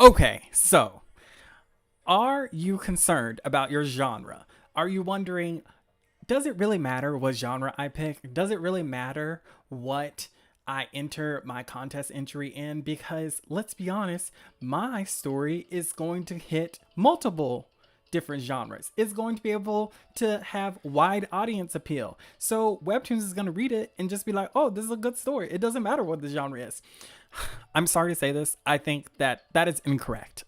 Okay, so are you concerned about your genre? Are you wondering, does it really matter what genre I pick? Does it really matter what I enter my contest entry in? Because let's be honest, my story is going to hit multiple different genres. It's going to be able to have wide audience appeal. So Webtoons is going to read it and just be like, oh, this is a good story. It doesn't matter what the genre is. I'm sorry to say this. I think that that is incorrect.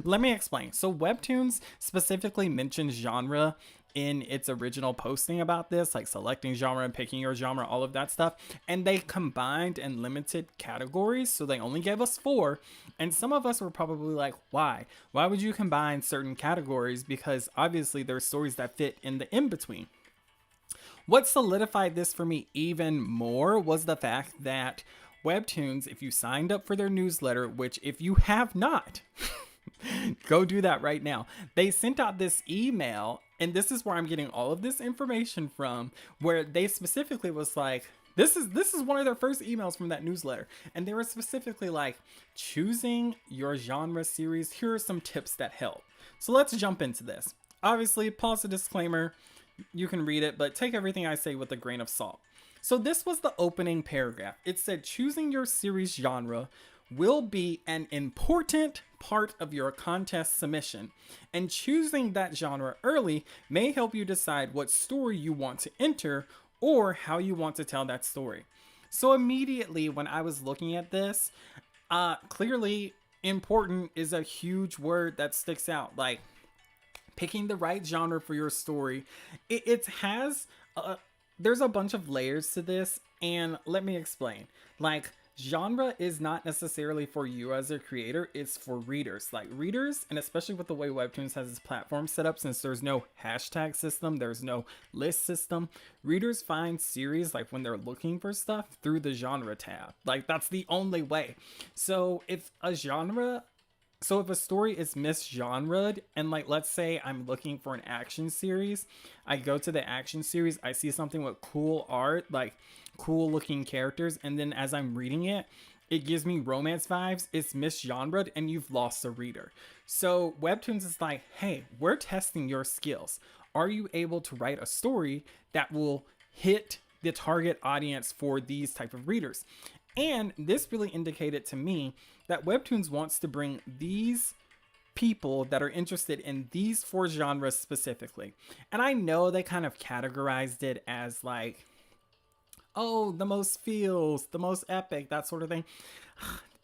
Let me explain. So Webtoons specifically mentions genre in its original posting about this, like selecting genre and picking your genre, all of that stuff. And they combined and limited categories. So they only gave us four. And some of us were probably like, why? Why would you combine certain categories? Because obviously there's stories that fit in the in between. What solidified this for me even more was the fact that Webtoons, if you signed up for their newsletter, which if you have not, go do that right now. They sent out this email, and this is where I'm getting all of this information from, where they specifically was like, this is one of their first emails from that newsletter. And they were specifically like, choosing your genre series, here are some tips that help. So let's jump into this. Obviously, pause the disclaimer. You can read it, but take everything I say with a grain of salt. So this was the opening paragraph. It said, choosing your series genre will be an important part of your contest submission, and choosing that genre early may help you decide what story you want to enter or how you want to tell that story. So immediately when I was looking at this, clearly important is a huge word that sticks out. Like, picking the right genre for your story. It has there's a bunch of layers to this, and let me explain. Like, genre is not necessarily for you as a creator, it's for readers. Like, readers, and especially with the way Webtoons has its platform set up, since there's no hashtag system, there's no list system, readers find series, like when they're looking for stuff, through the genre tab. Like, that's the only way. So if a story is misgenred, and like, let's say I'm looking for an action series, I go to the action series, I see something with cool art, like cool looking characters, and then as I'm reading it, it gives me romance vibes, it's misgenred, and you've lost a reader. So Webtoons is like, hey, we're testing your skills. Are you able to write a story that will hit the target audience for these type of readers? And this really indicated to me that Webtoons wants to bring these people that are interested in these four genres specifically. And I know they kind of categorized it as like, oh, the most feels, the most epic, that sort of thing.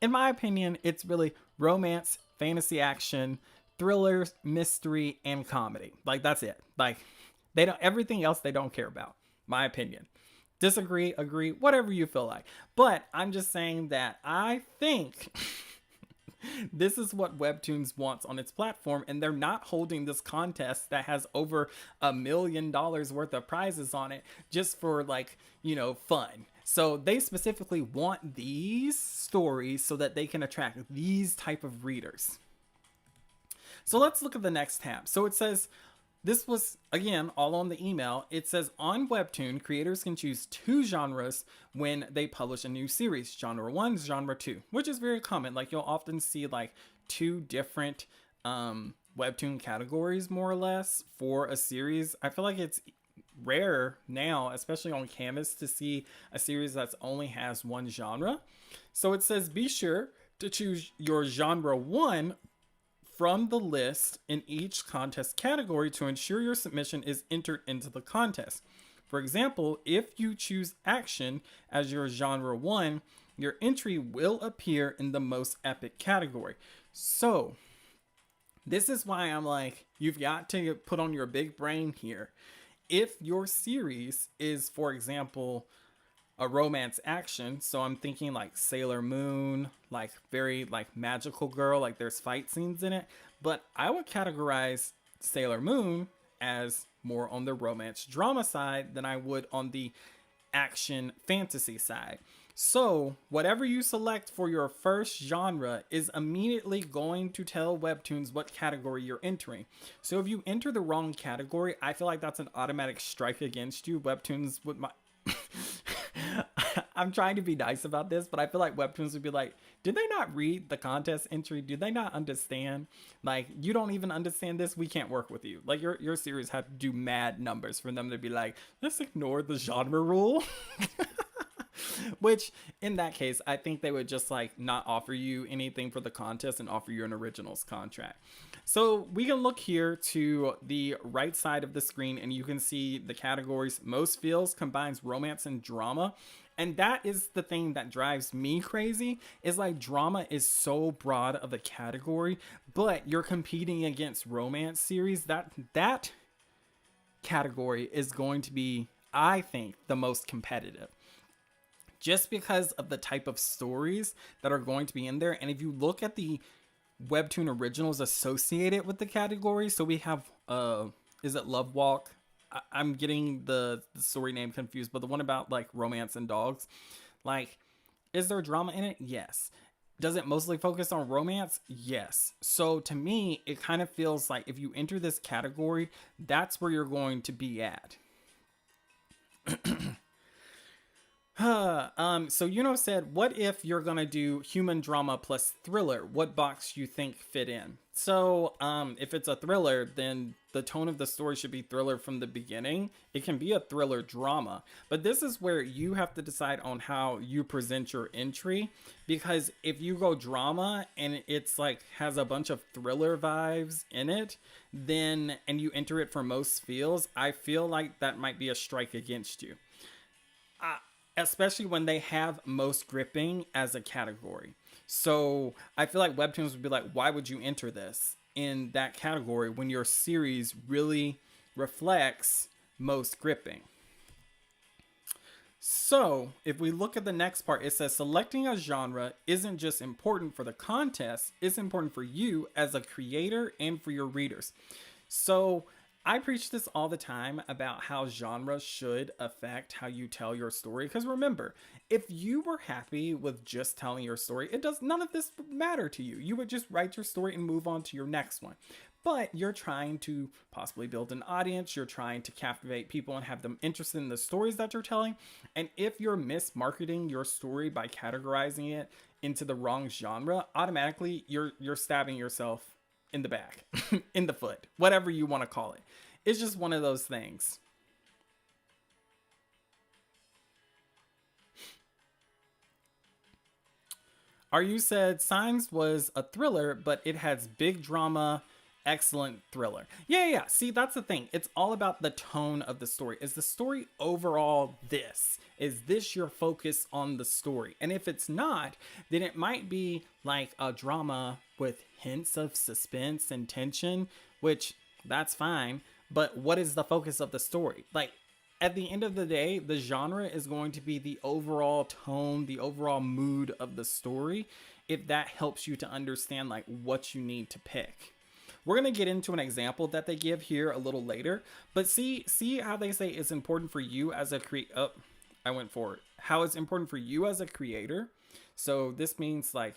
In my opinion, it's really romance, fantasy action, thrillers, mystery, and comedy. Like, that's it. Like, they don't, everything else they don't care about, my opinion. Disagree, agree, whatever you feel like. But I'm just saying that I think this is what Webtoons wants on its platform, and they're not holding this contest that has over $1 million worth of prizes on it just for, like, you know, fun. So they specifically want these stories so that they can attract these type of readers. So let's look at the next tab. So it says, this was, again, all on the email. It says, on Webtoon, creators can choose two genres when they publish a new series. Genre 1, genre 2, which is very common. Like, you'll often see, like, two different Webtoon categories, more or less, for a series. I feel like it's rare now, especially on Canvas, to see a series that only has one genre. So it says, be sure to choose your genre 1 from the list in each contest category to ensure your submission is entered into the contest. For example, if you choose action as your genre 1, your entry will appear in the most epic category. So this is why I'm like, you've got to put on your big brain here. If your series is, for example, a romance action, so I'm thinking like Sailor Moon, like very like magical girl, like there's fight scenes in it, but I would categorize Sailor Moon as more on the romance drama side than I would on the action fantasy side. So whatever you select for your first genre is immediately going to tell Webtoons what category you're entering. So if you enter the wrong category, I feel like that's an automatic strike against you. Webtoons would I'm trying to be nice about this, but I feel like webtoons would be like, did they not read the contest entry? Do they not understand? Like, you don't even understand this. We can't work with you. Like, your series had to do mad numbers for them to be like, let's ignore the genre rule. Which, in that case, I think they would just like not offer you anything for the contest and offer you an originals contract. So we can look here to the right side of the screen and you can see the categories. Most feels combines romance and drama. And that is the thing that drives me crazy, is like drama is so broad of a category, but you're competing against romance series. That category is going to be, I think, the most competitive, just because of the type of stories that are going to be in there. And if you look at the Webtoon originals associated with the category, so we have, is it Love Walk? I'm getting the story name confused, but the one about like romance and dogs, like, is there drama in it? Yes. Does it mostly focus on romance? Yes. So to me, it kind of feels like if you enter this category, that's where you're going to be at. So said, what if you're gonna do human drama plus thriller? What box you think fit in? So, if it's a thriller, then the tone of the story should be thriller from the beginning. It can be a thriller drama, but this is where you have to decide on how you present your entry. Because if you go drama and it's like has a bunch of thriller vibes in it, then and you enter it for most feels, I feel like that might be a strike against you. Especially when they have most gripping as a category. So I feel like webtoons would be like, why would you enter this in that category when your series really reflects most gripping? So if we look at the next part, it says selecting a genre isn't just important for the contest, it's important for you as a creator and for your readers. So I preach this all the time about how genre should affect how you tell your story. Because remember, if you were happy with just telling your story, none of this would matter to you. You would just write your story and move on to your next one. But you're trying to possibly build an audience. You're trying to captivate people and have them interested in the stories that you're telling. And if you're mismarketing your story by categorizing it into the wrong genre, automatically you're stabbing yourself in the back, in the foot, whatever you want to call it. It's just one of those things. RU said Signs was a thriller, but it has big drama, excellent thriller. Yeah. See, that's the thing. It's all about the tone of the story. Is the story overall this? Is this your focus on the story? And if it's not, then it might be like a drama with hints of suspense and tension, which that's fine. But what is the focus of the story? Like, at the end of the day, the genre is going to be the overall tone, the overall mood of the story, if that helps you to understand like what you need to pick. We're going to get into an example that they give here a little later, but see how they say it's important for you as a how it's important for you as a creator. So this means like,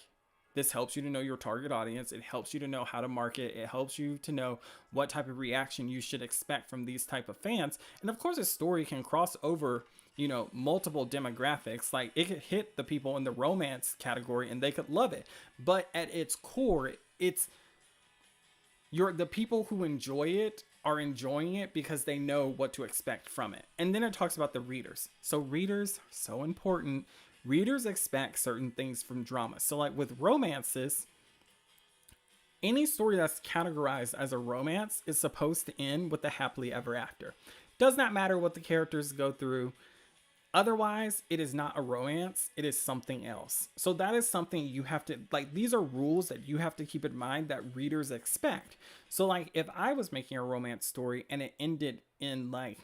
this helps you to know your target audience. It helps you to know how to market. It helps you to know what type of reaction you should expect from these type of fans. And of course, a story can cross over, multiple demographics. Like, it could hit the people in the romance category and they could love it. But at its core, the people who enjoy it are enjoying it because they know what to expect from it. And then it talks about the readers. So readers, so important. Readers expect certain things from drama. So like with romances, any story that's categorized as a romance is supposed to end with a happily ever after. Does not matter what the characters go through. Otherwise, it is not a romance. It is something else. So that is something you have to, like, these are rules that you have to keep in mind that readers expect. So like if I was making a romance story and it ended in like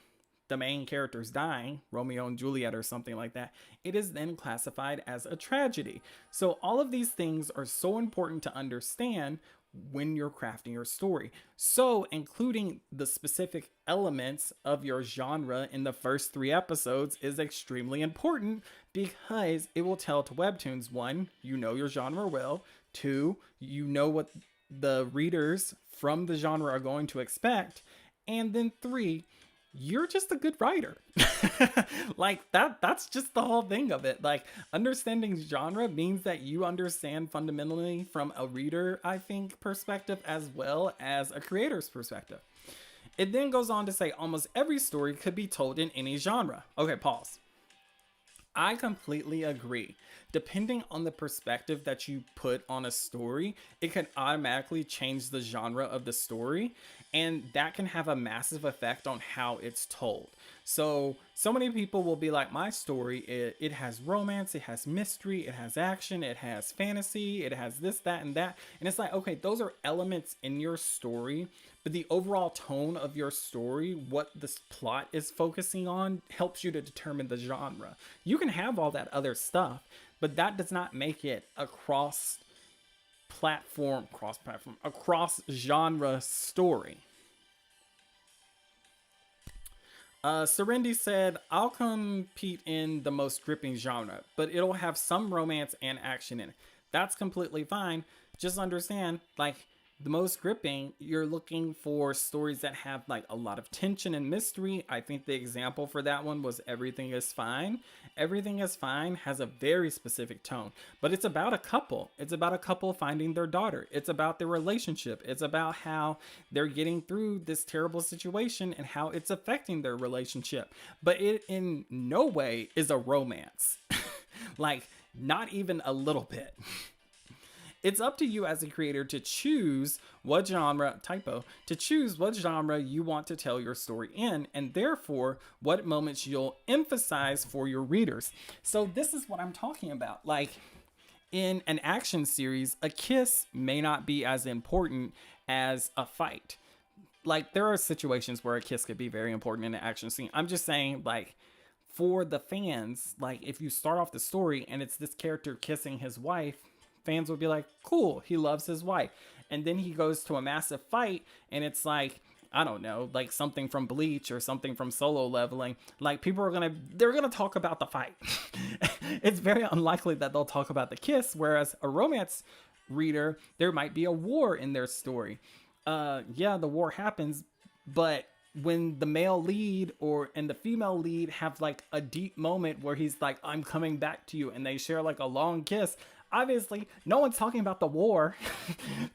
the main characters dying, Romeo and Juliet or something like that, it is then classified as a tragedy. So all of these things are so important to understand when you're crafting your story. So including the specific elements of your genre in the first 3 episodes is extremely important because it will tell to Webtoons, 1, you know your genre well, 2, you know what the readers from the genre are going to expect, and then 3, you're just a good writer. Like that's just the whole thing of it. Like understanding genre means that you understand fundamentally from a reader, I think, perspective as well as a creator's perspective. It then goes on to say almost every story could be told in any genre. Okay, pause. I completely agree. Depending on the perspective that you put on a story, it can automatically change the genre of the story, and that can have a massive effect on how it's told. So many people will be like, my story, it has romance, it has mystery, it has action, it has fantasy, it has this, that, and that. And it's like, okay, those are elements in your story, but the overall tone of your story, what this plot is focusing on, helps you to determine the genre. You can have all that other stuff, but that does not make it a cross genre story. Serendi said, I'll compete in the most gripping genre, but it'll have some romance and action in it. That's completely fine. Just understand, like, the most gripping, you're looking for stories that have like a lot of tension and mystery. I think the example for that one was Everything is Fine. Everything is Fine has a very specific tone, but it's about a couple. It's about a couple finding their daughter. It's about their relationship. It's about how they're getting through this terrible situation and how it's affecting their relationship. But it in no way is a romance. Like, not even a little bit. It's up to you as a creator to choose what genre, to choose what genre you want to tell your story in, and therefore what moments you'll emphasize for your readers. So this is what I'm talking about. Like, in an action series, a kiss may not be as important as a fight. Like, there are situations where a kiss could be very important in an action scene. I'm just saying, like, for the fans, like, if you start off the story and it's this character kissing his wife, fans will be like, cool, he loves his wife. And then he goes to a massive fight and it's like, I don't know, like something from Bleach or something from Solo Leveling. Like, people are they're gonna talk about the fight. It's very unlikely that they'll talk about the kiss, whereas a romance reader, there might be a war in their story. Yeah, the war happens, but when the male lead and the female lead have like a deep moment where he's like, I'm coming back to you, and they share like a long kiss, obviously no one's talking about the war.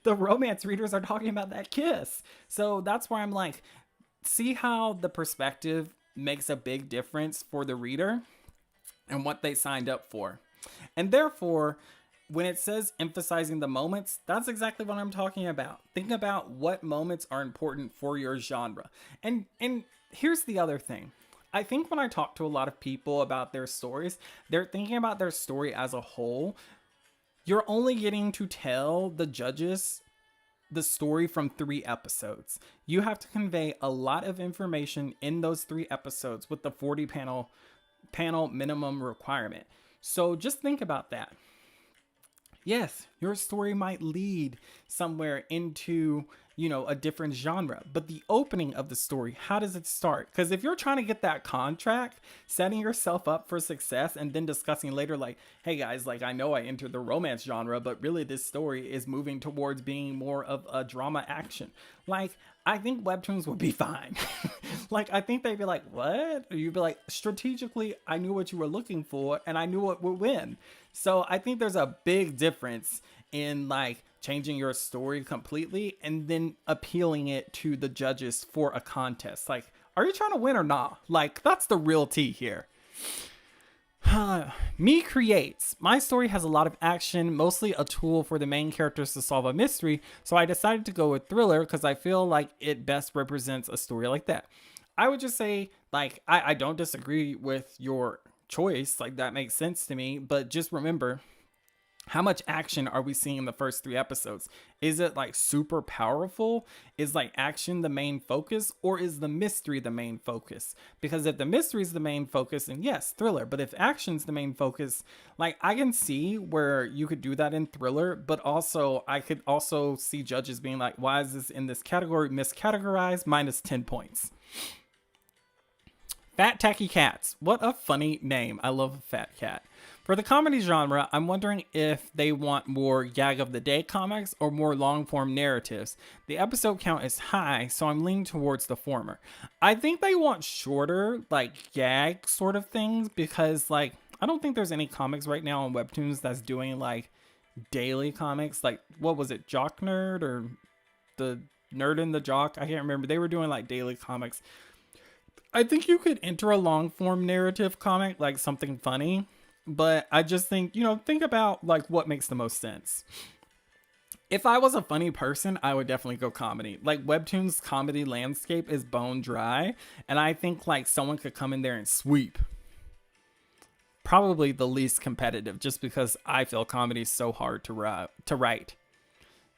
The romance readers are talking about that kiss. So that's where I'm like, see how the perspective makes a big difference for the reader and what they signed up for. And therefore, when it says emphasizing the moments, that's exactly what I'm talking about. Think about what moments are important for your genre. And here's the other thing. I think when I talk to a lot of people about their stories, they're thinking about their story as a whole. You're only getting to tell the judges the story from 3 episodes. You have to convey a lot of information in those 3 episodes with the 40 panel minimum requirement. So just think about that. Yes, your story might lead somewhere into, a different genre, but the opening of the story, how does it start? Because if you're trying to get that contract, setting yourself up for success and then discussing later, like, hey guys, like, I know I entered the romance genre, but really this story is moving towards being more of a drama action. Like, I think webtoons would be fine. Like, I think they'd be like, what? Or you'd be like, strategically, I knew what you were looking for and I knew what would win. So I think there's a big difference in like changing your story completely and then appealing it to the judges for a contest. Like, are you trying to win or not? Like, that's the real tea here. Me creates. My story has a lot of action, mostly a tool for the main characters to solve a mystery, so I decided to go with thriller because I feel like it best represents a story like that. I would just say, like, I don't disagree with your choice. Like, that makes sense to me, but just remember, how much action are we seeing in the first 3 episodes? Is it like super powerful? Is like action the main focus, or is the mystery the main focus? Because if the mystery is the main focus, then yes, thriller. But if action's the main focus, like, I can see where you could do that in thriller, but also I could also see judges being like, why is this in this category miscategorized? -10 points. Fat Tacky Cats. What a funny name. I love a fat cat. For the comedy genre, I'm wondering if they want more gag of the day comics or more long form narratives. The episode count is high, so I'm leaning towards the former. I think they want shorter, like gag sort of things because, like, I don't think there's any comics right now on Webtoons that's doing like daily comics. Like, what was it, Jock Nerd or the Nerd and the Jock? I can't remember. They were doing like daily comics. I think you could enter a long form narrative comic, like something funny. But I just think, think about like what makes the most sense. If I was a funny person, I would definitely go comedy. Like Webtoon's comedy landscape is bone dry. And I think like someone could come in there and sweep. Probably the least competitive just because I feel comedy is so hard to write.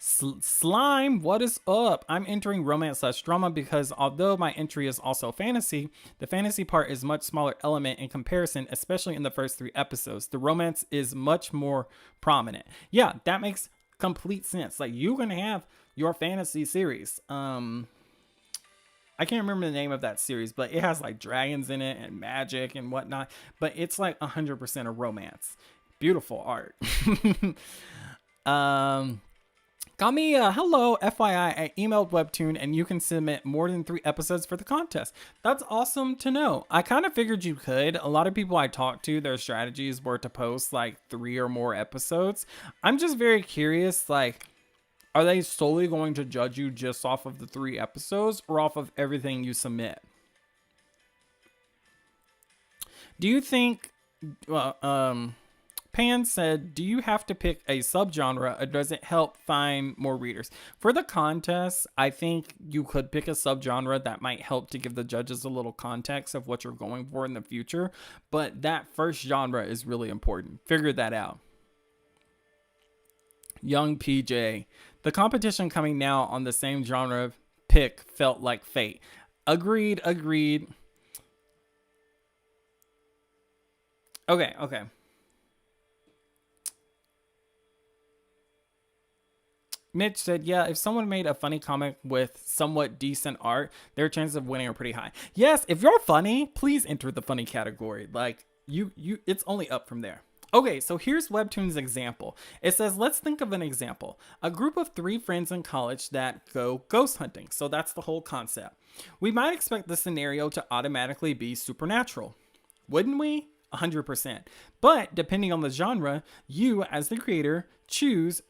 Slime, what is up? I'm entering romance/drama because although my entry is also fantasy, the fantasy part is a much smaller element in comparison, especially in the first 3 episodes. The romance is much more prominent. Yeah, that makes complete sense. Like, you're gonna have your fantasy series. I can't remember the name of that series, but it has like dragons in it and magic and whatnot. But it's like 100% a romance. Beautiful art. Kamiya, hello, FYI, I emailed Webtoon and you can submit more than 3 episodes for the contest. That's awesome to know. I kind of figured you could. A lot of people I talked to, their strategies were to post like 3 or more episodes. I'm just very curious, like, are they solely going to judge you just off of the 3 episodes or off of everything you submit? Do you think, Pan said, do you have to pick a subgenre or does it help find more readers? For the contest, I think you could pick a subgenre that might help to give the judges a little context of what you're going for in the future. But that first genre is really important. Figure that out. Young PJ. The competition coming now on the same genre pick felt like fate. Agreed. Okay. Mitch said, yeah, if someone made a funny comic with somewhat decent art, their chances of winning are pretty high. Yes, if you're funny, please enter the funny category. Like, it's only up from there. Okay, so here's Webtoon's example. It says, let's think of an example. A group of 3 friends in college that go ghost hunting. So that's the whole concept. We might expect the scenario to automatically be supernatural. Wouldn't we? 100%. But depending on the genre, you as the creator choose.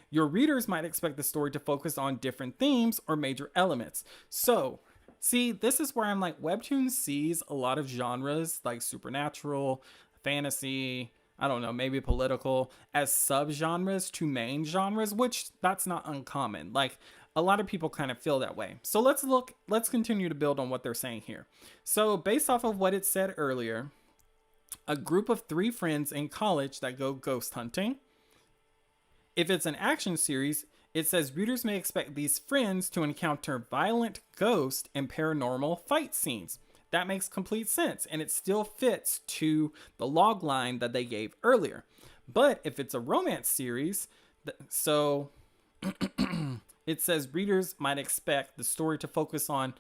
Your readers might expect the story to focus on different themes or major elements. So, see, this is where I'm like, Webtoon sees a lot of genres like supernatural, fantasy, I don't know, maybe political, as subgenres to main genres, which that's not uncommon. Like, a lot of people kind of feel that way. So let's continue to build on what they're saying here. So based off of what it said earlier, a group of 3 friends in college that go ghost hunting. If it's an action series, it says readers may expect these friends to encounter violent ghost and paranormal fight scenes. That makes complete sense, and it still fits to the log line that they gave earlier. But if it's a romance series, it says readers might expect the story to focus on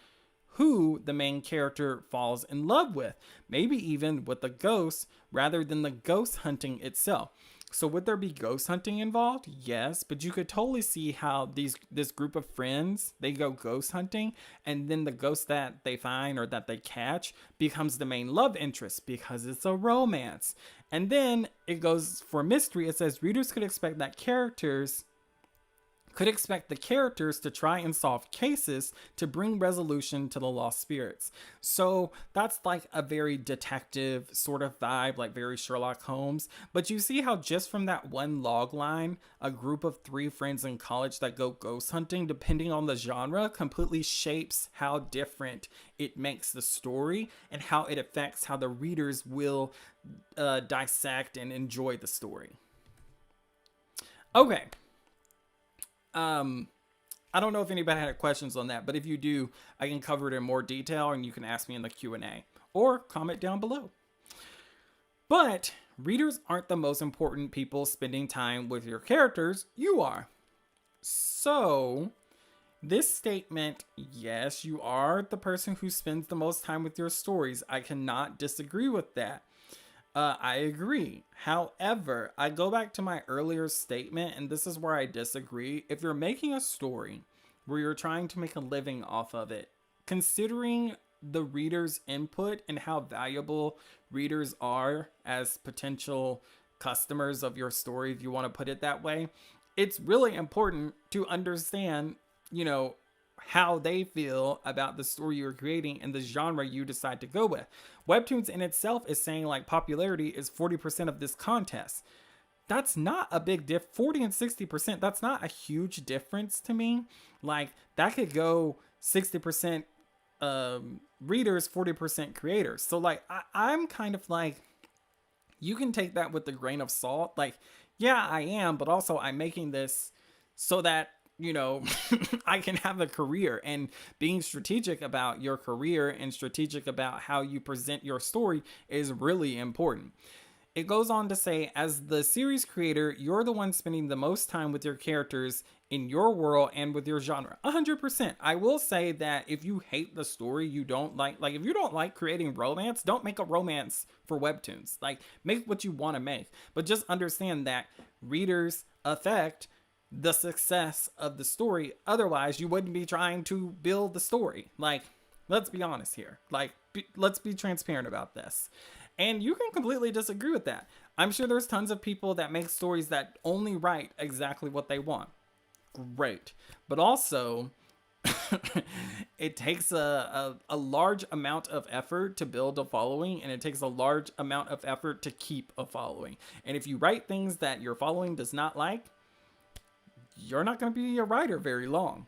who the main character falls in love with, maybe even with the ghost rather than the ghost hunting itself. So would there be ghost hunting involved? Yes, but you could totally see how this group of friends, they go ghost hunting, and then the ghost that they find or that they catch becomes the main love interest because it's a romance. And then it goes for mystery. It says readers could expect the characters to try and solve cases to bring resolution to the lost spirits. So that's like a very detective sort of vibe, like very Sherlock Holmes. But you see how just from that one log line, a group of 3 friends in college that go ghost hunting, depending on the genre, completely shapes how different it makes the story and how it affects how the readers will dissect and enjoy the story. Okay. I don't know if anybody had questions on that, but if you do, I can cover it in more detail and you can ask me in the Q&A or comment down below. But readers aren't the most important people spending time with your characters. You are. So This statement, yes, you are the person who spends the most time with your stories. I cannot disagree with that. I agree. However, I go back to my earlier statement, and this is where I disagree. If you're making a story where you're trying to make a living off of it, considering the reader's input and how valuable readers are as potential customers of your story, if you want to put it that way, it's really important to understand, you know, how they feel about the story you're creating and the genre you decide to go with. Webtoons in itself is saying like popularity is 40% of this contest. That's not a big 40 and 60%. That's not a huge difference to me. Like that could go 60% readers, 40% creators. So like I'm kind of like, you can take that with a grain of salt. Like, yeah, I am, but also I'm making this so that, you know, I can have a career, and being strategic about your career and strategic about how you present your story is really important. It goes on to say, as the series creator, you're the one spending the most time with your characters in your world and with your genre. 100%. I will say that if you hate the story, you don't like if you don't like creating romance, don't make a romance for Webtoons. Like, make what you want to make. But just understand that readers affect the success of the story. Otherwise, you wouldn't be trying to build the story. Like, let's be honest here. Like, let's be transparent about this. And you can completely disagree with that. I'm sure there's tons of people that make stories that only write exactly what they want. Great. But also, it takes a large amount of effort to build a following, and it takes a large amount of effort to keep a following. And if you write things that your following does not like, you're not going to be a writer very long.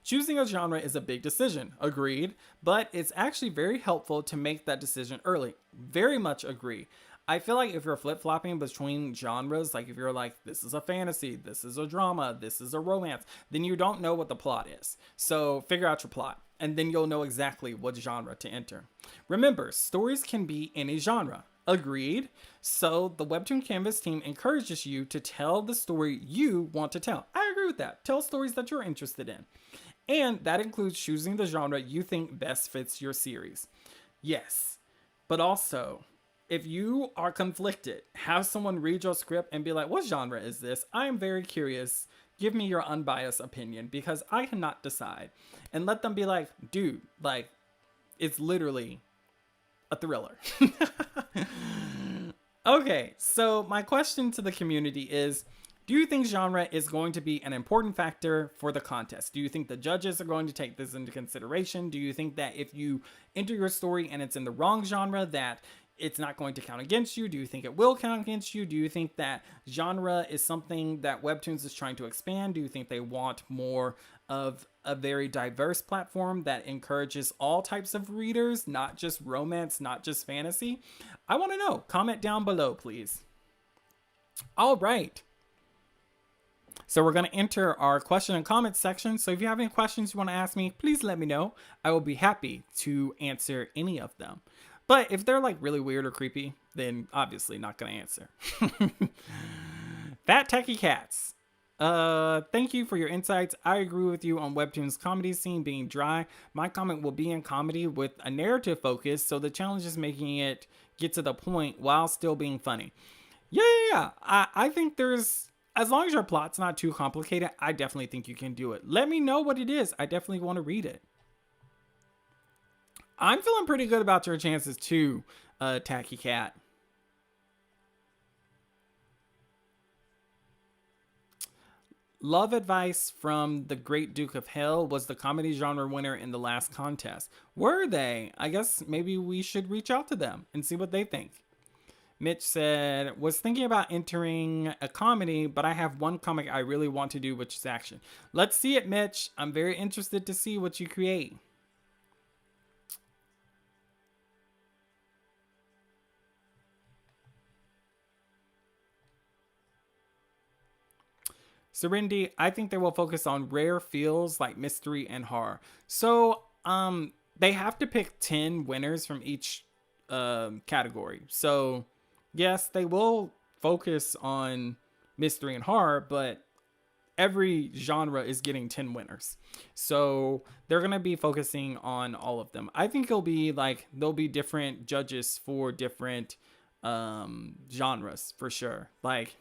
Choosing a genre is a big decision, agreed, but it's actually very helpful to make that decision early. Very much agree. I feel like if you're flip-flopping between genres, like if you're like, this is a fantasy, this is a drama, this is a romance, then you don't know what the plot is. So figure out your plot, and then you'll know exactly what genre to enter. Remember, stories can be any genre. Agreed. So the Webtoon Canvas team encourages you to tell the story you want to tell. I agree with that. Tell stories that you're interested in. And that includes choosing the genre you think best fits your series. Yes, but also, if you are conflicted, have someone read your script and be like, what genre is this? I am very curious. Give me your unbiased opinion because I cannot decide. And let them be like, dude, like, it's literally a thriller. Okay, so my question to the community is, do you think genre is going to be an important factor for the contest? Do you think the judges are going to take this into consideration? Do you think that if you enter your story and it's in the wrong genre, that it's not going to count against you? Do you think it will count against you? Do you think that genre is something that Webtoons is trying to expand? Do you think they want more of a very diverse platform that encourages all types of readers, not just romance, not just fantasy? I want to know. Comment down below, please. All right. So we're going to enter our question and comment section. So if you have any questions you want to ask me, please let me know. I will be happy to answer any of them. But if they're like really weird or creepy, then obviously not going to answer. Fat Techie Cats. Thank you for your insights. I agree with you on Webtoon's comedy scene being dry. My comment will be in comedy with a narrative focus, so the challenge is making it get to the point while still being funny. Yeah. I think there's, as long as your plot's not too complicated, I definitely think you can do it. Let me know what it is. I definitely want to read it. I'm feeling pretty good about your chances too, Tacky Cat. Love Advice from the Great Duke of Hell was the comedy genre winner in the last contest. Were they? I guess maybe we should reach out to them and see what they think. Mitch said, was thinking about entering a comedy, but I have one comic I really want to do, which is action. Let's see it, Mitch. I'm very interested to see what you create. Serenity, I think they will focus on rare feels like mystery and horror. So, they have to pick 10 winners from each category. So, yes, they will focus on mystery and horror, but every genre is getting 10 winners. So they're going to be focusing on all of them. I think it'll be like, there'll be different judges for different genres for sure. Like,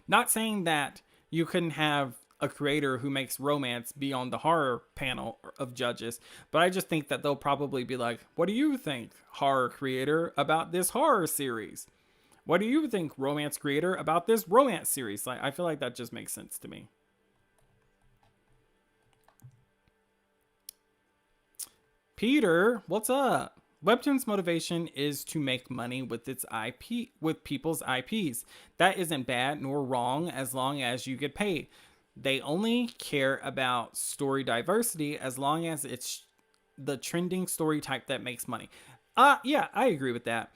not saying that you couldn't have a creator who makes romance be on the horror panel of judges, but I just think that they'll probably be like, what do you think, horror creator, about this horror series? What do you think, romance creator, about this romance series? Like, I feel like that just makes sense to me. Peter, what's up? Webtoon's motivation is to make money with its IP, with people's IPs. That isn't bad nor wrong as long as you get paid. They only care about story diversity as long as it's the trending story type that makes money. Yeah, I agree with that.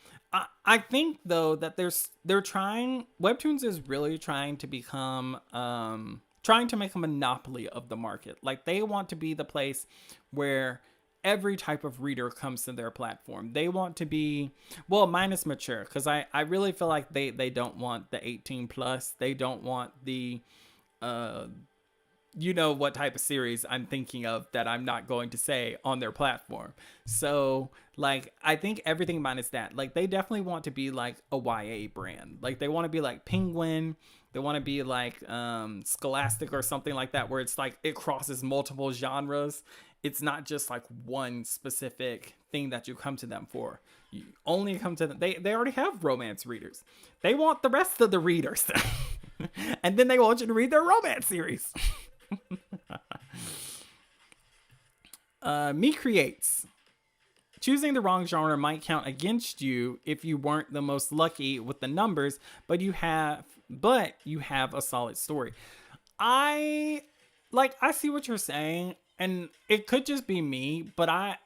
I think though that they're trying, Webtoons is really trying to become trying to make a monopoly of the market. Like, they want to be the place where every type of reader comes to their platform. They want to be, well, minus mature, because I really feel like they don't want the 18 plus. They don't want the you know what type of series I'm thinking of that I'm not going to say on their platform. So, like, I think everything minus that. Like, they definitely want to be like a YA brand. Like, they want to be like Penguin. They want to be like Scholastic or something like that, where it's like it crosses multiple genres. It's not just like one specific thing that you come to them for. You only come to them. They already have romance readers. They want the rest of the readers. And then they want you to read their romance series. Me creates. Choosing the wrong genre might count against you if you weren't the most lucky with the numbers, but you have a solid story. I see what you're saying, and it could just be me, but I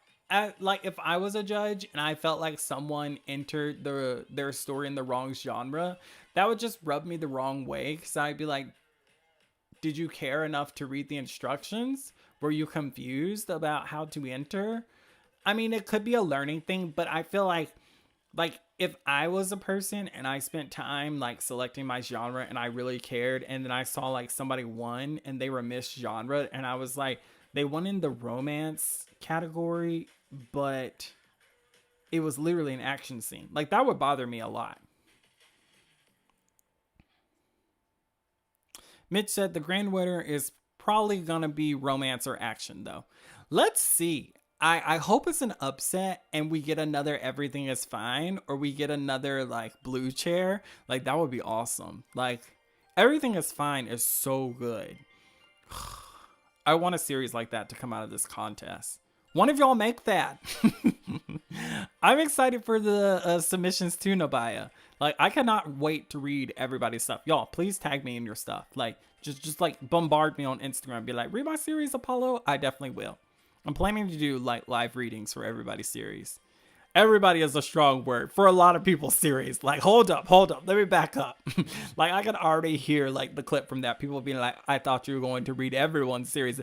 like, if I was a judge and I felt like someone entered their story in the wrong genre, that would just rub me the wrong way, because I'd be like, did you care enough to read the instructions? Were you confused about how to enter? I mean, it could be a learning thing, but I feel like if I was a person and I spent time like selecting my genre and I really cared, and then I saw like somebody won and they were mis-genre, and I was like, they won in the romance category, but it was literally an action scene. Like, that would bother me a lot. Mitch said the grand winner is probably going to be romance or action, though. Let's see. I hope it's an upset and we get another Everything is Fine, or we get another like Blue Chair. Like, that would be awesome. Like, Everything is Fine is so good. I want a series like that to come out of this contest. One of y'all make that. I'm excited for the submissions too, Nabaya. Like, I cannot wait to read everybody's stuff. Y'all, please tag me in your stuff. Like, just like bombard me on Instagram. Be like, read my series, Apollo. I definitely will. I'm planning to do like live readings for everybody's series. Everybody is a strong word for a lot of people's series. Like, hold up. Let me back up. Like, I can already hear like the clip from that. People being like, I thought you were going to read everyone's series.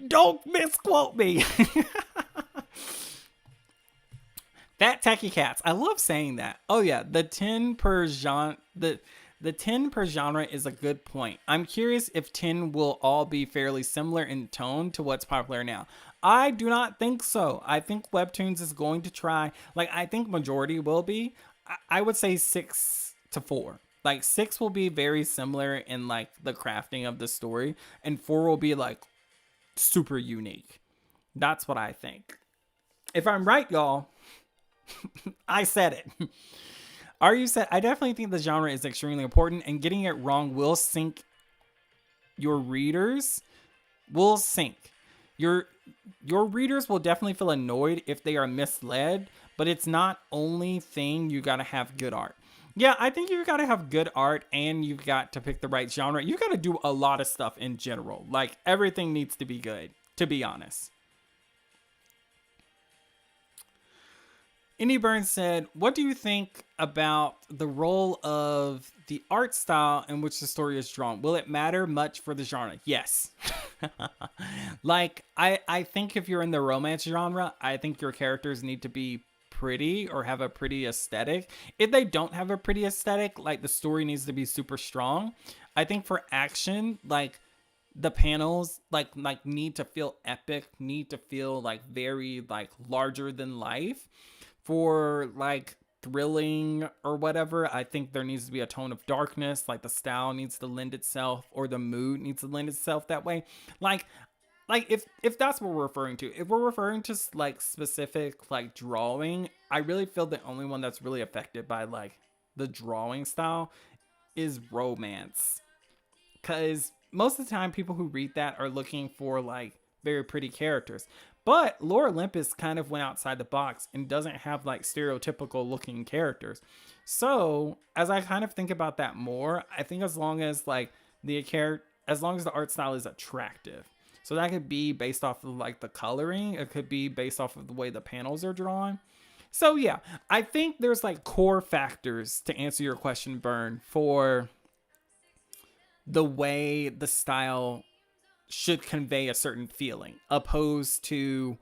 Don't misquote me. Fat Tacky Cats. I love saying that. Oh yeah, the 10 per genre. The 10 per genre is a good point. I'm curious if 10 will all be fairly similar in tone to what's popular now. I do not think so. I think Webtoons is going to try, like, I think majority will be. I would say 6 to 4. Like, 6 will be very similar in like the crafting of the story, and 4 will be like super unique. That's what I think. If I'm right, y'all, I said it. Are you said? I definitely think the genre is extremely important, and getting it wrong will sink your readers. Will sink. Your readers will definitely feel annoyed if they are misled, but it's not only thing you gotta have good art. Yeah, I think you gotta have good art, and you've got to pick the right genre. You gotta do a lot of stuff in general. Like, everything needs to be good, to be honest. Indy Burns said, what do you think about the role of the art style in which the story is drawn? Will it matter much for the genre? Yes. Like, I think if you're in the romance genre, I think your characters need to be pretty or have a pretty aesthetic. If they don't have a pretty aesthetic, like the story needs to be super strong. I think for action, like the panels like need to feel epic, need to feel like very like larger than life. For like thrilling or whatever, I think there needs to be a tone of darkness, like the style needs to lend itself, or the mood needs to lend itself that way. like if that's what we're referring to, if we're referring to like specific like drawing, I really feel the only one that's really affected by like the drawing style is romance, because most of the time people who read that are looking for like very pretty characters. But Lore Olympus kind of went outside the box and doesn't have like stereotypical looking characters. So as I kind of think about that more, I think as long as like as long as the art style is attractive. So that could be based off of like the coloring. It could be based off of the way the panels are drawn. So yeah, I think there's like core factors to answer your question, Burn, for the way the style should convey a certain feeling opposed to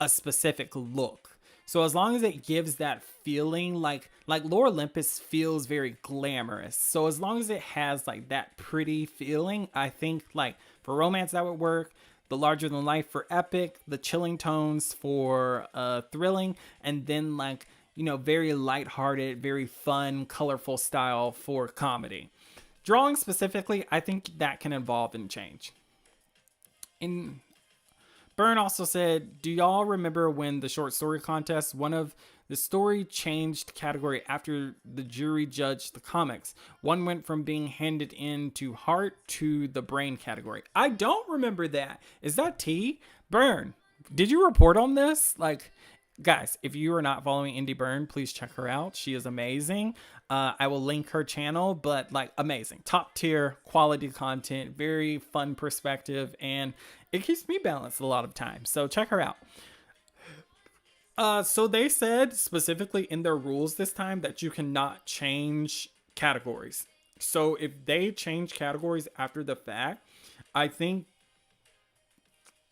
a specific look. So as long as it gives that feeling, like Lore Olympus feels very glamorous. So as long as it has like that pretty feeling, I think like for romance that would work. The larger than life for epic, the chilling tones for thrilling, and then like, you know, very lighthearted, very fun, colorful style for comedy. Drawing specifically, I think that can evolve and change. And Byrne also said, do y'all remember when the short story contest, one of the story changed category after the jury judged the comics? One went from being handed in to heart to the brain category. I don't remember that. Is that T? Byrne, did you report on this? Like, guys, if you are not following Indie Byrne, please check her out. She is amazing. I will link her channel, but like amazing, top tier quality content, very fun perspective, and it keeps me balanced a lot of times. So check her out. So they said specifically in their rules this time that you cannot change categories. So if they change categories after the fact, I think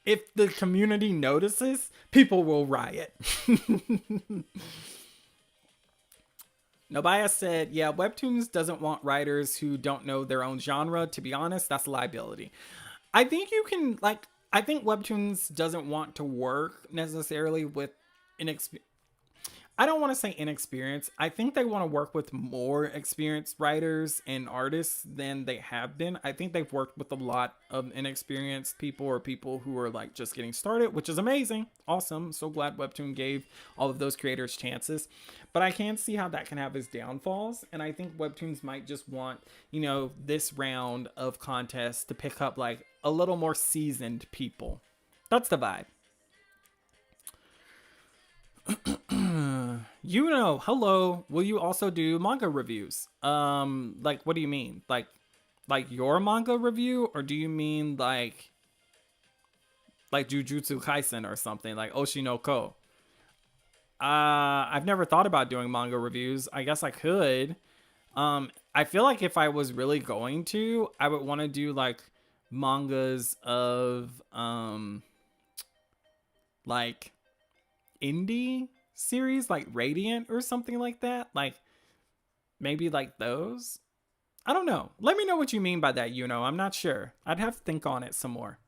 if the community notices, people will riot. Nobaya said, yeah, Webtoons doesn't want writers who don't know their own genre. To be honest, that's a liability. I think you can, like, I think Webtoons doesn't want to work necessarily with I don't want to say inexperienced. I think they want to work with more experienced writers and artists than they have been. I think they've worked with a lot of inexperienced people or people who are like just getting started, which is amazing. Awesome. So glad Webtoon gave all of those creators chances. But I can see how that can have its downfalls. And I think Webtoons might just want, you know, this round of contests to pick up like a little more seasoned people. That's the vibe. You know, hello, will you also do manga reviews? Like, what do you mean? Like your manga review? Or do you mean like Jujutsu Kaisen or something, like Oshinoko? I've never thought about doing manga reviews. I guess I could. I feel like if I was really going to, I would want to do like mangas of, like indie series like Radiant or something like that, like maybe like those. I don't know, let me know what you mean by that. You know, I'm not sure, I'd have to think on it some more.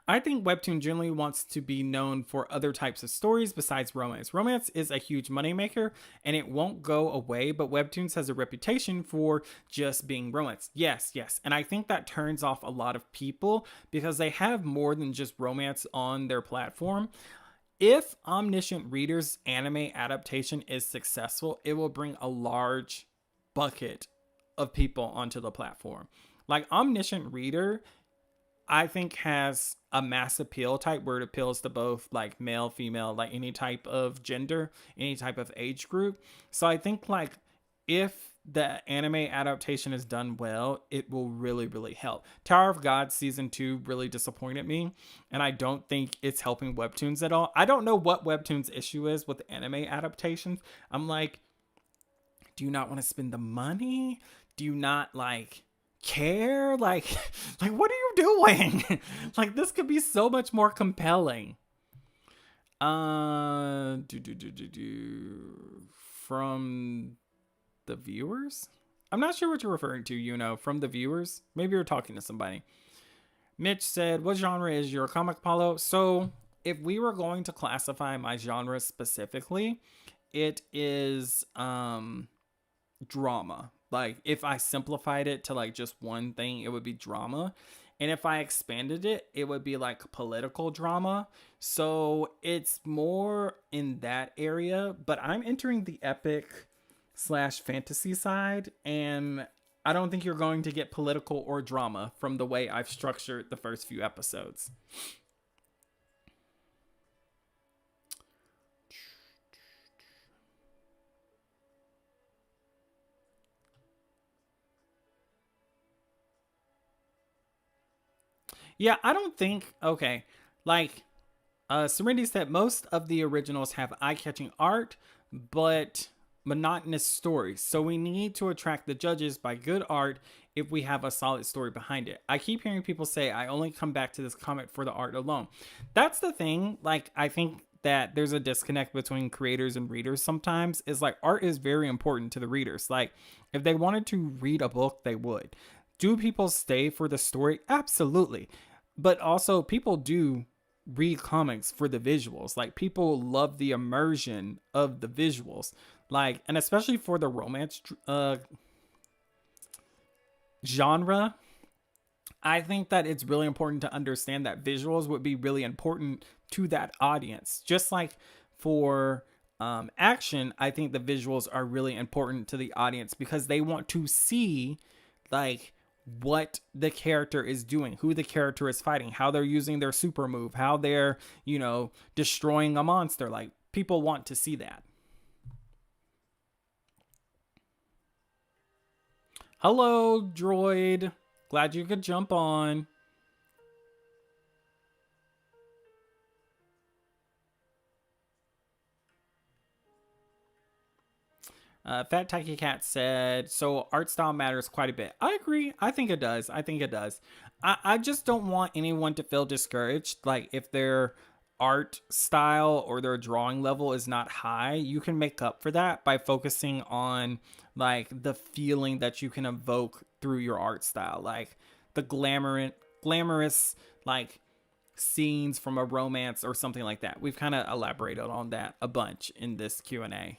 I think Webtoon generally wants to be known for other types of stories besides romance. Romance is a huge moneymaker and it won't go away, but Webtoons has a reputation for just being romance. Yes. And I think that turns off a lot of people because they have more than just romance on their platform. If Omniscient Reader's anime adaptation is successful, it will bring a large bucket of people onto the platform. Like Omniscient Reader, I think has a mass appeal type where it appeals to both like male, female, like any type of gender, any type of age group. So I think like if the anime adaptation is done well, it will really, really help. Tower of God season 2 really disappointed me, and I don't think it's helping Webtoons at all. I don't know what Webtoons' issue is with anime adaptations. I'm like, do you not want to spend the money? Do you not like care? Like what are you doing? Like, this could be so much more compelling. From the viewers? I'm not sure what you're referring to, from the viewers. Maybe you're talking to somebody. Mitch said, what genre is your comic, Paulo? So, if we were going to classify my genre specifically, it is drama. Like, if I simplified it to like just one thing, it would be drama. And if I expanded it, it would be like political drama. So it's more in that area, but I'm entering the epic slash fantasy side, and I don't think you're going to get political or drama from the way I've structured the first few episodes. Yeah, I don't think, okay, like, Serenity said most of the originals have eye-catching art, but monotonous stories. So we need to attract the judges by good art if we have a solid story behind it. I keep hearing people say, I only come back to this comic for the art alone. That's the thing. Like, I think that there's a disconnect between creators and readers sometimes. Is like, art is very important to the readers. Like, if they wanted to read a book, they would. Do people stay for the story? Absolutely. But also, people do read comics for the visuals. Like, people love the immersion of the visuals. Like, and especially for the romance genre, I think that it's really important to understand that visuals would be really important to that audience. Just like for action, I think the visuals are really important to the audience because they want to see, like, what the character is doing, who the character is fighting, how they're using their super move, how they're, destroying a monster. Like, people want to see that. Hello, droid. Glad you could jump on. Fat Tacky Cat said, so art style matters quite a bit. I agree. I think it does. I just don't want anyone to feel discouraged. Like, if their art style or their drawing level is not high, you can make up for that by focusing on, like, the feeling that you can evoke through your art style. Like, the glamorous, like, scenes from a romance or something like that. We've kind of elaborated on that a bunch in this Q&A.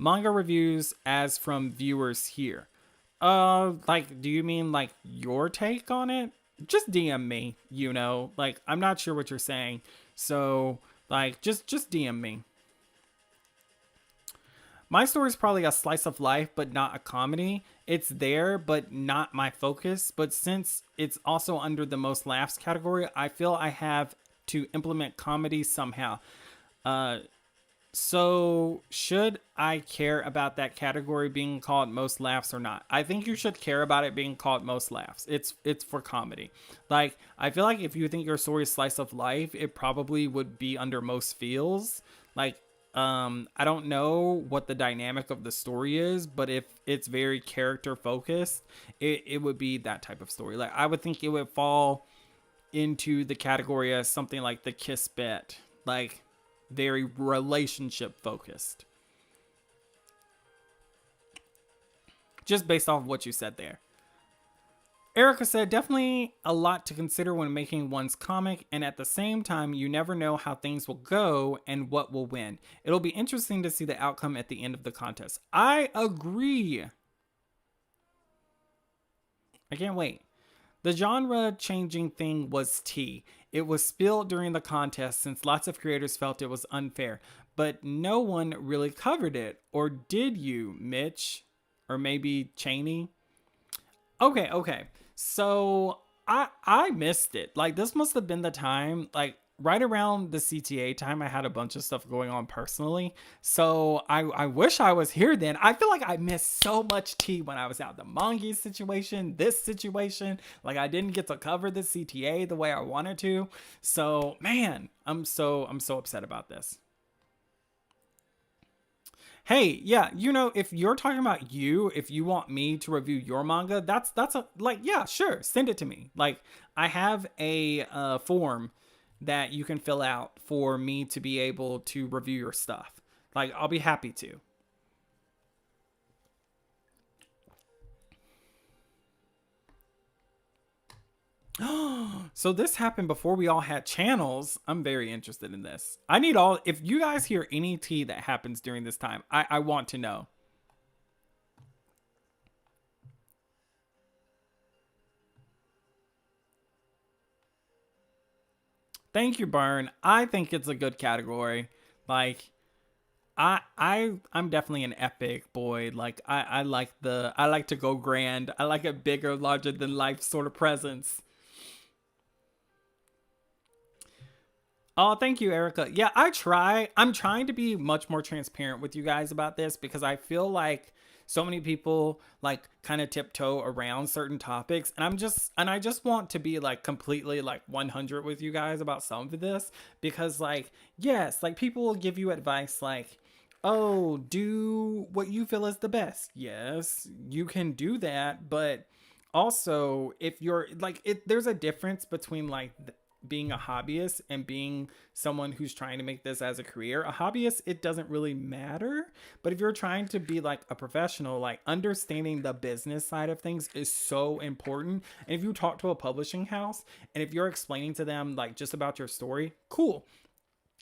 Manga reviews as from viewers here. Like, do you mean like your take on it? Just DM me, like, I'm not sure what you're saying. So, like, just DM me. My story is probably a slice of life, but not a comedy. It's there, but not my focus. But since it's also under the most laughs category, I feel I have to implement comedy somehow. So should I care about that category being called most laughs or not? I think you should care about it being called most laughs. It's for comedy. Like, I feel like if you think your story is slice of life, it probably would be under most feels. Like, I don't know what the dynamic of the story is, but if it's very character focused, it would be that type of story. Like, I would think it would fall into the category as something like the Kiss Bet. Like, very relationship focused. Just based off of what you said there. Erica said, definitely a lot to consider when making one's comic, and at the same time, you never know how things will go and what will win. It'll be interesting to see the outcome at the end of the contest. I agree. I can't wait. The genre changing thing was tea. It was spilled during the contest since lots of creators felt it was unfair, but no one really covered it. Or did you, Mitch? Or maybe Cheney? Okay. So I missed it. Like, this must have been the time, like, right around the CTA time, I had a bunch of stuff going on personally. So I wish I was here then. I feel like I missed so much tea when I was out. The Mongi situation, this situation. Like, I didn't get to cover the CTA the way I wanted to. So, man, I'm so upset about this. Hey, yeah, if you're talking about if you want me to review your manga, that's a, like, yeah, sure, send it to me. Like, I have a form that you can fill out for me to be able to review your stuff. Like, I'll be happy to. So this happened before we all had channels. I'm very interested in this. I need all, if you guys hear any tea that happens during this time, I want to know. Thank you, Burn. I think it's a good category. Like, I'm definitely an epic boy. Like, I like to go grand. I like a bigger, larger than life sort of presence. Oh, thank you, Erica. Yeah, I'm trying to be much more transparent with you guys about this because I feel like so many people like kind of tiptoe around certain topics, and I just want to be like completely like 100 with you guys about some of this because like yes, like people will give you advice like, "Oh, do what you feel is the best." Yes, you can do that, but also if you're like there's a difference between like being a hobbyist and being someone who's trying to make this as a career. A hobbyist, it doesn't really matter, but if you're trying to be like a professional, like understanding the business side of things is so important. And if you talk to a publishing house and if you're explaining to them like just about your story, cool.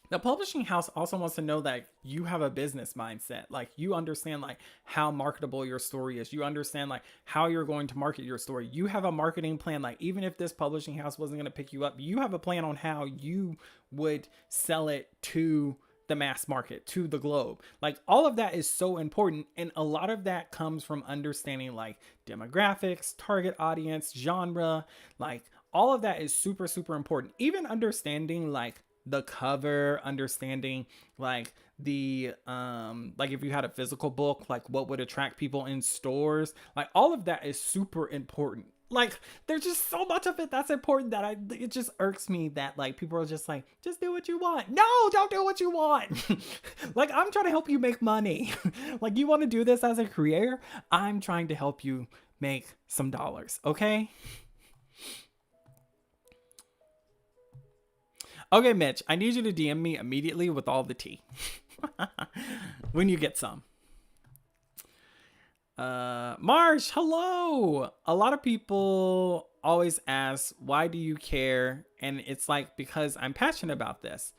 The publishing house also wants to know that you have a business mindset. Like you understand like how marketable your story is. You understand like how you're going to market your story. You have a marketing plan. Like even if this publishing house wasn't going to pick you up, you have a plan on how you would sell it to the mass market, to the globe. Like all of that is so important. And a lot of that comes from understanding like demographics, target audience, genre, like all of that is super, super important. Even understanding like the cover, understanding like the like if you had a physical book, like what would attract people in stores, like all of that is super important. Like there's just so much of it that's important that it just irks me that like people are just like, just do what you want. No, don't do what you want. Like I'm trying to help you make money. Like you want to do this as a career, I'm trying to help you make some dollars, okay? Okay, Mitch, I need you to DM me immediately with all the tea. When you get some. Marsh, hello. A lot of people always ask, why do you care? And it's like, because I'm passionate about this.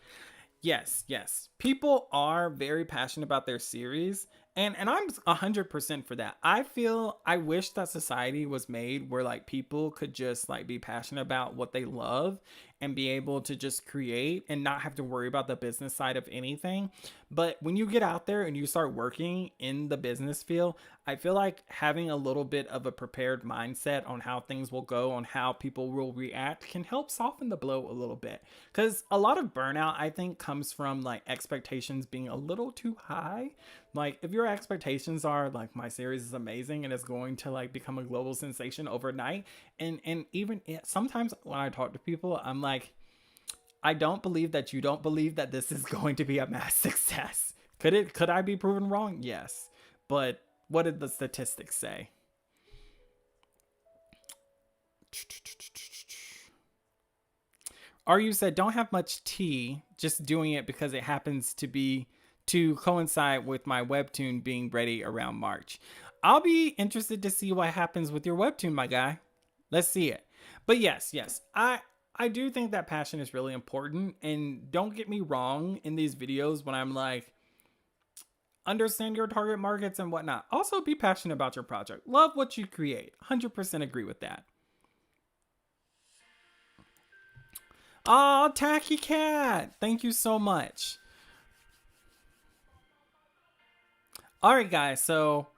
Yes, yes. People are very passionate about their series, and I'm 100% for that. I wish that society was made where like people could just like be passionate about what they love and be able to just create and not have to worry about the business side of anything. But when you get out there and you start working in the business field, I feel like having a little bit of a prepared mindset on how things will go, on how people will react, can help soften the blow a little bit. Because a lot of burnout, I think, comes from like expectations being a little too high. Like if your expectations are like my series is amazing and it's going to like become a global sensation overnight, and even sometimes when I talk to people, I'm like, I don't believe that you don't believe that this is going to be a mass success. Could I be proven wrong? Yes. But what did the statistics say? Are you said don't have much tea, just doing it because it happens to be to coincide with my webtoon being ready around March. I'll be interested to see what happens with your webtoon, my guy. Let's see it. But yes, yes, I do think that passion is really important. And don't get me wrong in these videos when I'm like, understand your target markets and whatnot. Also, be passionate about your project. Love what you create. 100% agree with that. Oh, Tacky Cat. Thank you so much. All right, guys. So,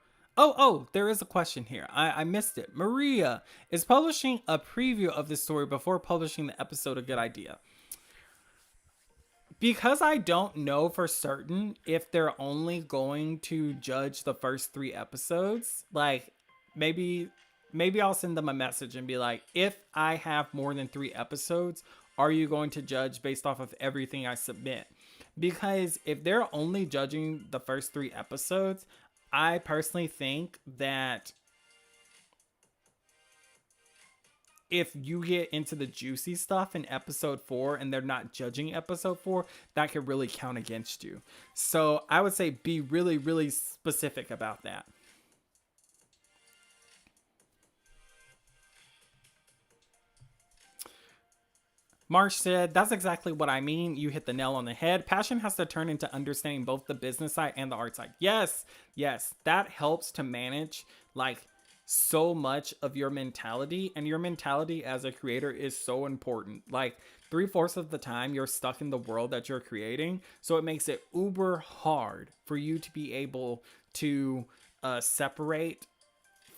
there is a question here. I missed it. Maria, is publishing a preview of the story before publishing the episode a good idea? Because I don't know for certain if they're only going to judge the first 3 episodes, like maybe I'll send them a message and be like, if I have more than 3 episodes, are you going to judge based off of everything I submit? Because if they're only judging the first 3 episodes, I personally think that if you get into the juicy stuff in episode 4 and they're not judging episode 4, that could really count against you. So I would say be really, really specific about that. Marsh said, that's exactly what I mean. You hit the nail on the head. Passion has to turn into understanding both the business side and the art side. Yes, yes, that helps to manage like so much of your mentality, and your mentality as a creator is so important. Like 3/4 of the time you're stuck in the world that you're creating, so it makes it uber hard for you to be able to separate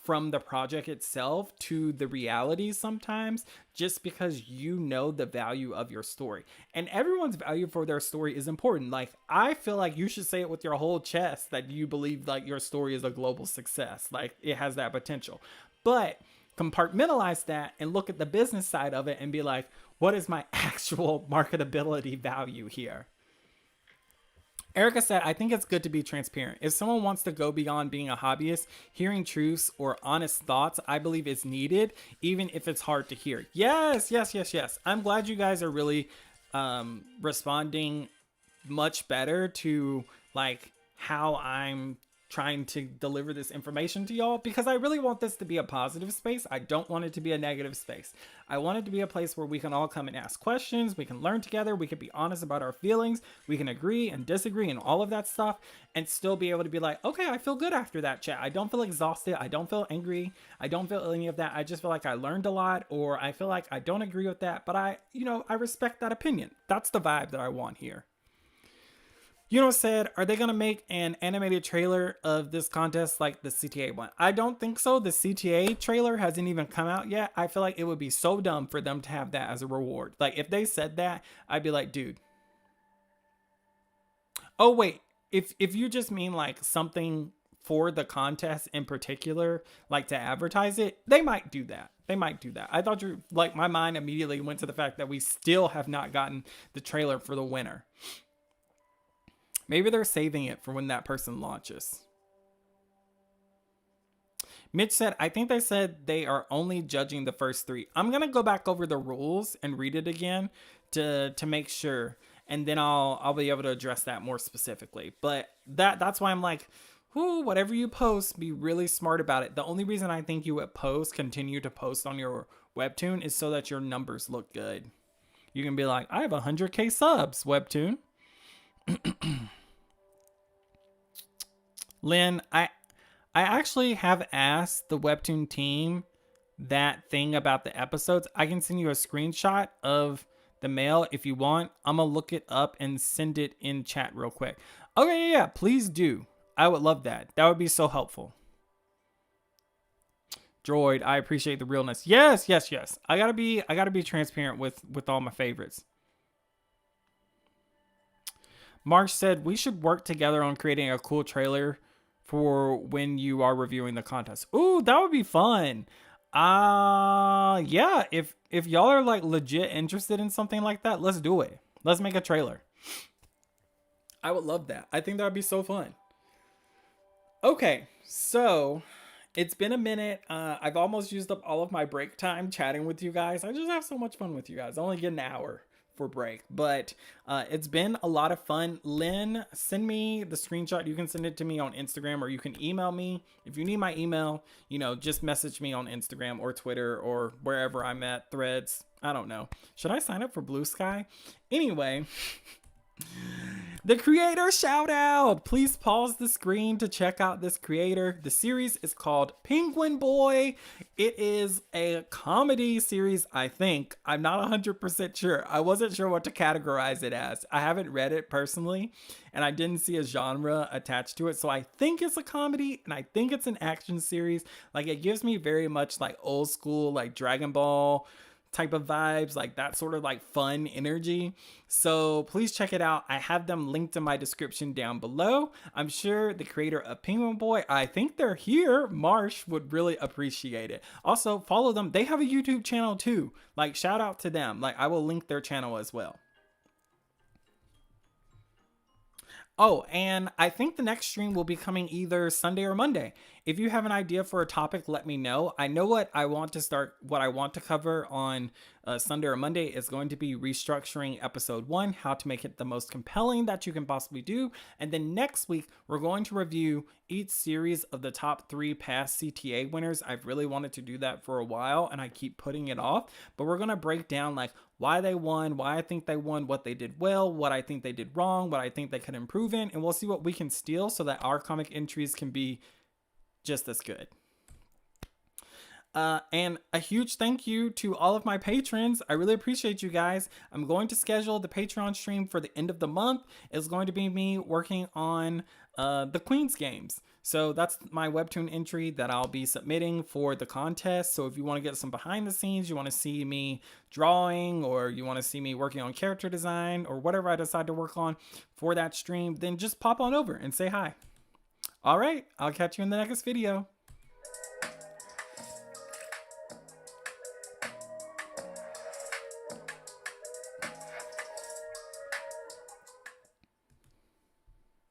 from the project itself to the reality sometimes, just because you know the value of your story. And everyone's value for their story is important. Like, I feel like you should say it with your whole chest that you believe like your story is a global success. Like, it has that potential. But compartmentalize that and look at the business side of it and be like, what is my actual marketability value here? Erica said, I think it's good to be transparent. If someone wants to go beyond being a hobbyist, hearing truths or honest thoughts, I believe is needed, even if it's hard to hear. Yes, yes, yes, yes. I'm glad you guys are really responding much better to like how I'm trying to deliver this information to y'all, because I really want this to be a positive space. I don't want it to be a negative space. I want it to be a place where we can all come and ask questions, we can learn together, we can be honest about our feelings, we can agree and disagree and all of that stuff, and still be able to be like, okay, I feel good after that chat. I don't feel exhausted, I don't feel angry, I don't feel any of that. I just feel like I learned a lot, or I feel like I don't agree with that, but I respect that opinion. That's the vibe that I want here. Said, are they going to make an animated trailer of this contest like the CTA one? I don't think so. The CTA trailer hasn't even come out yet. I feel like it would be so dumb for them to have that as a reward. Like, if they said that, I'd be like, dude. Oh, wait. If you just mean like something for the contest in particular, like to advertise it, they might do that. They might do that. I thought my mind immediately went to the fact that we still have not gotten the trailer for the winner. Maybe they're saving it for when that person launches. Mitch said, I think they said they are only judging the first 3. I'm going to go back over the rules and read it again to make sure. And then I'll be able to address that more specifically. But that's why I'm like, whatever you post, be really smart about it. The only reason I think you would continue to post on your Webtoon is so that your numbers look good. You can be like, I have 100K subs, Webtoon. Lynn, I actually have asked the Webtoon team that thing about the episodes. I can send you a screenshot of the mail if you want. I'm gonna look it up and send it in chat real quick. Okay, yeah, please do. I would love that. That would be so helpful. Droid, I appreciate the realness. Yes, yes, yes. I gotta be transparent with all my favorites. Marsh said, we should work together on creating a cool trailer for when you are reviewing the contest. Ooh, that would be fun. Yeah, if y'all are like legit interested in something like that, let's do it. Let's make a trailer. I would love that. I think that would be so fun. Okay, so it's been a minute. I've almost used up all of my break time chatting with you guys. I just have so much fun with you guys. I only get an hour for break, but it's been a lot of fun. Lynn, send me the screenshot. You can send it to me on Instagram, or you can email me. If you need my email, just message me on Instagram or Twitter or wherever I'm at, Threads. I don't know. Should I sign up for Blue Sky? Anyway, the creator shout out. Please pause the screen to check out this creator. The series is called Penguin Boy. It is a comedy series, I think. I'm not 100% sure. I wasn't sure what to categorize it as. I haven't read it personally, and I didn't see a genre attached to it. So I think it's a comedy, and I think it's an action series. Like, it gives me very much like old school, like Dragon Ball type of vibes, like that sort of like fun energy. So please check it out. I have them linked in my description down below. I'm sure the creator of Penguin Boy, I think they're here, Marsh, would really appreciate it. Also, follow them. They have a YouTube channel too. Like, shout out to them. Like, I will link their channel as well. Oh, and I think the next stream will be coming either Sunday or Monday. If you have an idea for a topic, let me know. I know what I want to cover on Sunday or Monday is going to be restructuring episode 1, how to make it the most compelling that you can possibly do. And then next week, we're going to review each series of the top 3 past CTA winners. I've really wanted to do that for a while and I keep putting it off, but we're going to break down like why they won, why I think they won, what they did well, what I think they did wrong, what I think they could improve in, and we'll see what we can steal so that our comic entries can be just as good. And a huge thank you to all of my patrons. I really appreciate you guys. I'm going to schedule the Patreon stream for the end of the month. It's going to be me working on the Queen's games. So that's my Webtoon entry that I'll be submitting for the contest. So if you want to get some behind the scenes, you want to see me drawing, or you want to see me working on character design, or whatever I decide to work on for that stream, then just pop on over and say hi. All right, I'll catch you in the next video.